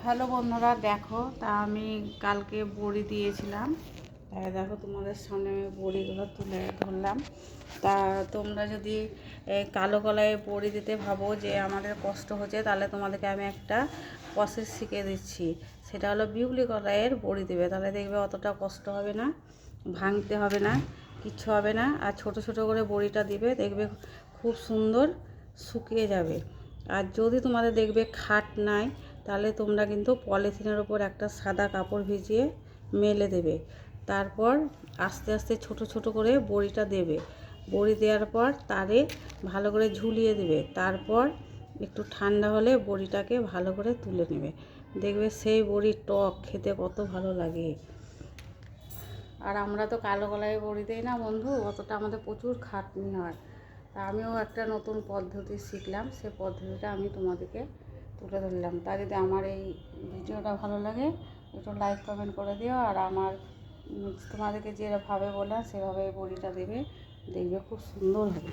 Hello বন্ধুরা, দেখো তা আমি কালকে বড়ি দিয়েছিলাম। তাই দেখো তোমাদের সামনে আমি বড়িগুলো তুলে ধরলাম। তা তোমরা যদি কালো কলায় বড়ি দিতে ভাবো যে আমাদের কষ্ট হচ্ছে, তাহলে তোমাদেরকে আমি একটা প্রসেস শিখিয়ে দিচ্ছি। সেটা হলো বিউলি কলাইয়ের বড়ি দেবে, তাহলে দেখবে অতটা কষ্ট হবে না, ভাঙতে হবে না, কিচ্ছু হবে না। আর ছোট ছোট করে বড়িটা দিবে, দেখবে খুব সুন্দর শুকিয়ে যাবে। আর যদি তোমাদের দেখবে খাট নাই, তাহলে তোমরা কিন্তু পলিথিনের ওপর একটা সাদা কাপড় ভিজিয়ে মেলে দেবে। তারপর আস্তে আস্তে ছোট ছোট করে বড়িটা দেবে। বড়ি দেওয়ার পর তারে ভালো করে ঝুলিয়ে দেবে। তারপর একটু ঠান্ডা হলে বড়িটাকে ভালো করে তুলে নেবে। দেখবে সেই বড়ির টক খেতে কত ভালো লাগে। আর আমরা তো কালো কলাই বড়ি দিই না বন্ধু, অতটা আমাদের প্রচুর খাটনি হয়। তা আমিও একটা নতুন পদ্ধতি শিখলাম, সে পদ্ধতিটা আমি তোমাদেরকে তুলে ধরলাম। তা যদি আমার এই ভিডিওটা ভালো লাগে, একটু লাইক কমেন্ট করে দিও। আর আমার তোমাদেরকে যেভাবে বললাম সেভাবে বড়িটা দেবে, দেখবে খুব সুন্দর হবে।